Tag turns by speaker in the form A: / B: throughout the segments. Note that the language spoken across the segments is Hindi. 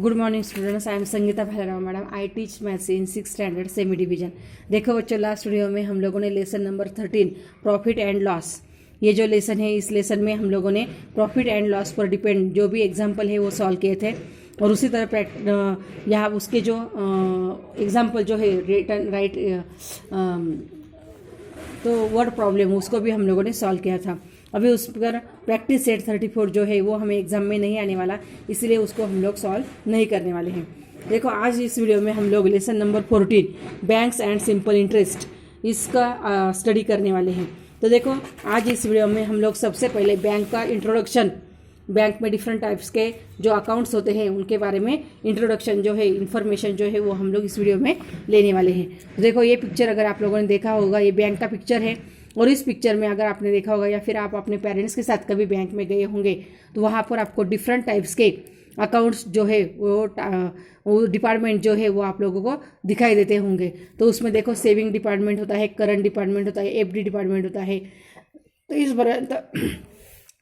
A: Good morning students, I am Sangeeta Bhairav madam. I teach maths in 6th standard semi division. देखो बच्चों, लास्ट वीडियो में हम लोगों ने lesson number 13 profit and loss, ये जो लेसन है इस लेसन में हम लोगों ने प्रॉफिट एंड लॉस पर डिपेंड जो भी एग्जाम्पल है वो सॉल्व किए थे। और उसी तरह यहाँ उसके जो एग्जाम्पल जो है रिटर्न राइट तो वर्ड प्रॉब्लम उसको भी हम लोगों ने सॉल्व किया था। अभी उस पर प्रैक्टिस सेट 34 जो है वो हमें एग्जाम में नहीं आने वाला, इसलिए उसको हम लोग सॉल्व नहीं करने वाले हैं। देखो, आज इस वीडियो में हम लोग lesson number 14 banks and simple interest इसका स्टडी करने वाले हैं। तो देखो, आज इस वीडियो में हम लोग सबसे पहले बैंक का इंट्रोडक्शन, बैंक में डिफरेंट टाइप्स के जो अकाउंट्स होते हैं उनके बारे में इंट्रोडक्शन जो है, इन्फॉर्मेशन जो है वो हम लोग इस वीडियो में लेने वाले हैं। तो देखो, ये पिक्चर अगर आप लोगों ने देखा होगा, ये बैंक का पिक्चर है। और इस पिक्चर में अगर आपने देखा होगा या फिर आप अपने पेरेंट्स के साथ कभी बैंक में गए होंगे तो वहाँ पर आपको डिफरेंट टाइप्स के अकाउंट्स जो है वो डिपार्टमेंट जो है वो आप लोगों को दिखाई देते होंगे। तो उसमें देखो, सेविंग डिपार्टमेंट होता है, करंट डिपार्टमेंट होता है, एफडी डिपार्टमेंट होता है। तो इस बार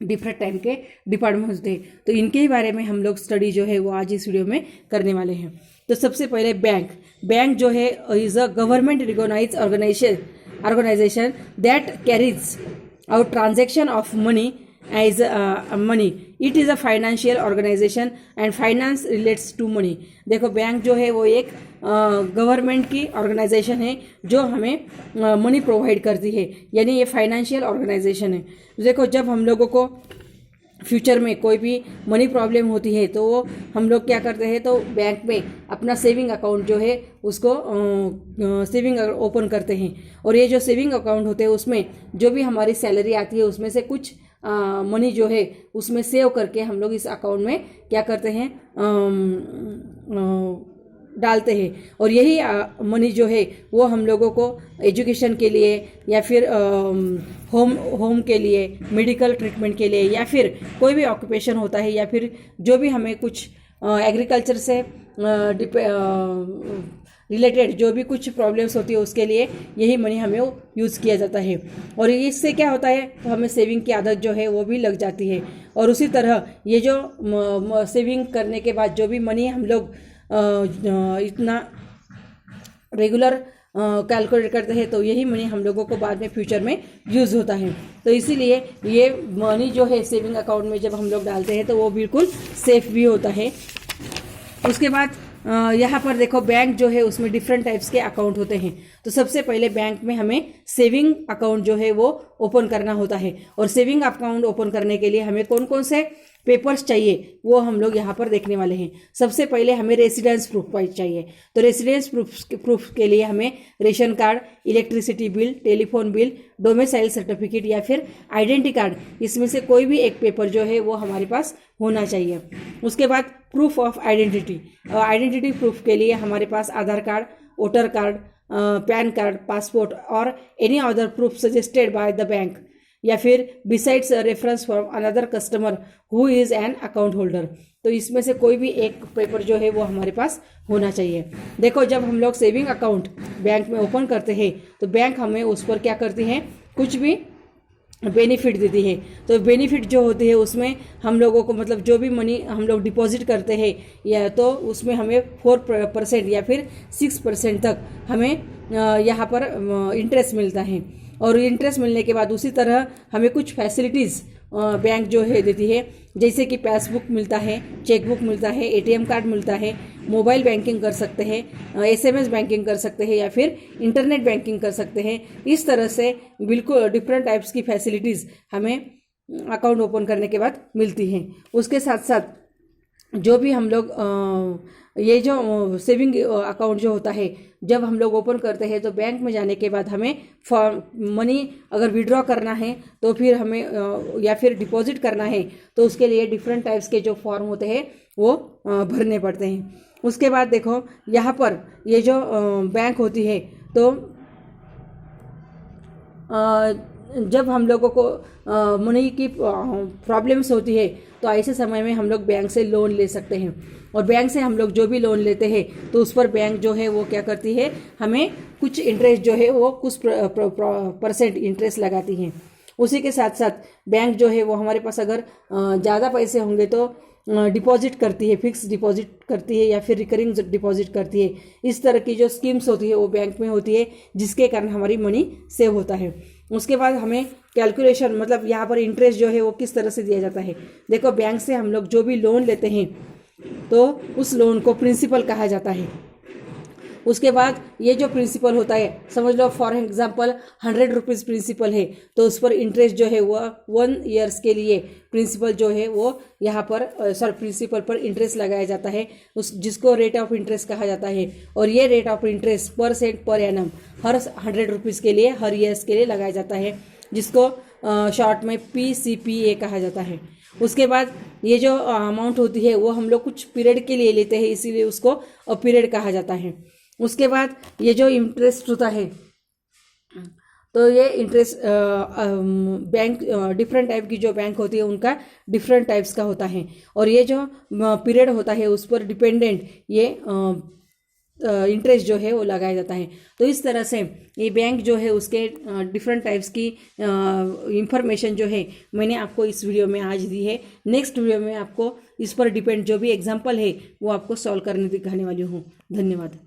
A: डिफरेंट टाइप के डिपार्टमेंट होते हैं। तो इनके ही बारे में हम लोग स्टडी जो है वो आज इस वीडियो में करने वाले हैं। तो सबसे पहले बैंक जो है is a government recognised organization that carries out transaction of money as money. It is a financial organization and finance relates to money. देखो, बैंक जो है वो एक गवर्नमेंट की ऑर्गेनाइजेशन है जो हमें मनी प्रोवाइड करती है, यानी ये फाइनेंशियल ऑर्गेनाइजेशन है। देखो, जब हम लोगों को फ्यूचर में कोई भी मनी प्रॉब्लम होती है तो वो हम लोग क्या करते हैं, तो बैंक में अपना सेविंग अकाउंट जो है उसको सेविंग ओपन करते हैं। और ये जो सेविंग अकाउंट होते हैं उसमें जो भी हमारी सैलरी आती है उसमें से कुछ मनी जो है उसमें सेव करके हम लोग इस अकाउंट में क्या करते हैं, डालते हैं। और यही मनी जो है वो हम लोगों को एजुकेशन के लिए या फिर होम के लिए, मेडिकल ट्रीटमेंट के लिए, या फिर कोई भी ऑक्यूपेशन होता है, या फिर जो भी हमें कुछ एग्रीकल्चर से रिलेटेड जो भी कुछ प्रॉब्लम्स होती है उसके लिए यही मनी हमें यूज़ किया जाता है। और इससे क्या होता है, तो हमें सेविंग की आदत जो है वो भी लग जाती है। और उसी तरह ये जो सेविंग करने के बाद जो भी मनी हम लोग इतना रेगुलर कैलकुलेट करते हैं तो यही मनी हम लोगों को बाद में फ्यूचर में यूज़ होता है। तो इसीलिए ये मनी जो है सेविंग अकाउंट में जब हम लोग डालते हैं तो वो बिल्कुल सेफ भी होता है। उसके बाद यहाँ पर देखो, बैंक जो है उसमें डिफरेंट टाइप्स के अकाउंट होते हैं। तो सबसे पहले बैंक में हमें सेविंग अकाउंट जो है वो ओपन करना होता है। और सेविंग अकाउंट ओपन करने के लिए हमें कौन कौन से पेपर्स चाहिए वो हम लोग यहाँ पर देखने वाले हैं। सबसे पहले हमें रेसिडेंस प्रूफ चाहिए। तो रेसिडेंस प्रूफ के लिए हमें ration card, electricity bill, telephone bill, domicile certificate या फिर आइडेंटिटी कार्ड, इसमें से कोई भी एक पेपर जो है वो हमारे पास होना चाहिए। उसके बाद proof of identity, identity proof के लिए हमारे पास Aadhaar card, voter card, PAN card, passport और any other proof suggested by the bank, या फिर besides reference from another customer who is an account holder. तो इसमें से कोई भी एक पेपर जो है वो हमारे पास होना चाहिए। देखो, जब हम लोग सेविंग अकाउंट बैंक में ओपन करते हैं तो बैंक हमें उस पर क्या करती है, कुछ भी बेनिफिट देती है। तो बेनिफिट जो होती है उसमें हम लोगों को, मतलब जो भी मनी हम लोग डिपॉजिट करते हैं या तो उसमें हमें 4% या फिर 6% तक हमें यहाँ पर इंटरेस्ट मिलता है। और इंटरेस्ट मिलने के बाद उसी तरह हमें कुछ फैसिलिटीज़ बैंक जो है देती है, जैसे कि पासबुक मिलता है, चेकबुक मिलता है, एटीएम कार्ड मिलता है, मोबाइल बैंकिंग कर सकते हैं, एसएमएस बैंकिंग कर सकते हैं, या फिर इंटरनेट बैंकिंग कर सकते हैं। इस तरह से बिल्कुल डिफरेंट टाइप्स की फैसिलिटीज़ हमें अकाउंट ओपन करने के बाद मिलती हैं। उसके साथ साथ जो भी हम लोग ये जो सेविंग अकाउंट जो होता है जब हम लोग ओपन करते हैं तो बैंक में जाने के बाद हमें मनी अगर विड्रॉ करना है तो फिर हमें या फिर डिपॉजिट करना है तो उसके लिए डिफरेंट टाइप्स के जो फॉर्म होते हैं वो भरने पड़ते हैं। उसके बाद देखो, यहाँ पर ये जो बैंक होती है तो जब हम लोगों को मनी की प्रॉब्लम्स होती है तो ऐसे समय में हम लोग बैंक से लोन ले सकते हैं। और बैंक से हम लोग जो भी लोन लेते हैं तो उस पर बैंक जो है वो क्या करती है, हमें कुछ इंटरेस्ट जो है वो कुछ परसेंट इंटरेस्ट लगाती है। उसी के साथ साथ बैंक जो है वो हमारे पास अगर ज़्यादा पैसे होंगे तो डिपॉजिट करती है, फिक्स डिपॉजिट करती है या फिर रिकरिंग डिपॉजिट करती है। इस तरह की जो स्कीम्स होती है वो बैंक में होती है, जिसके कारण हमारी मनी सेव होता है। उसके बाद हमें कैलकुलेशन, मतलब यहाँ पर इंटरेस्ट जो है वो किस तरह से दिया जाता है। देखो, बैंक से हम लोग जो भी लोन लेते हैं तो उस लोन को प्रिंसिपल कहा जाता है। उसके बाद ये जो प्रिंसिपल होता है, समझ लो फॉर एग्जांपल 100 रुपीज़ प्रिंसिपल है, तो उस पर इंटरेस्ट जो है वो 1 ईयर्स के लिए प्रिंसिपल जो है वो यहाँ पर प्रिंसिपल पर इंटरेस्ट लगाया जाता है, उस जिसको रेट ऑफ इंटरेस्ट कहा जाता है। और ये rate of interest % per annum her 100 rupees के लिए हर ईयर्स के लिए लगाया जाता है, जिसको शॉर्ट में PCPA कहा जाता है। उसके बाद ये जो अमाउंट होती है वो हम लोग कुछ पीरियड के लिए लेते हैं, इसीलिए उसको पीरियड कहा जाता है। उसके बाद ये जो इंटरेस्ट होता है, तो ये इंटरेस्ट बैंक डिफरेंट टाइप की जो बैंक होती है उनका डिफरेंट टाइप्स का होता है। और ये जो पीरियड होता है उस पर डिपेंडेंट ये इंटरेस्ट जो है वो लगाया जाता है। तो इस तरह से ये बैंक जो है उसके डिफरेंट टाइप्स की इंफॉर्मेशन जो है मैंने आपको इस वीडियो में आज दी है। नेक्स्ट वीडियो में आपको इस पर डिपेंड जो भी एग्जांपल है वो आपको सॉल्व करने दिखाने वाली हूँ। धन्यवाद।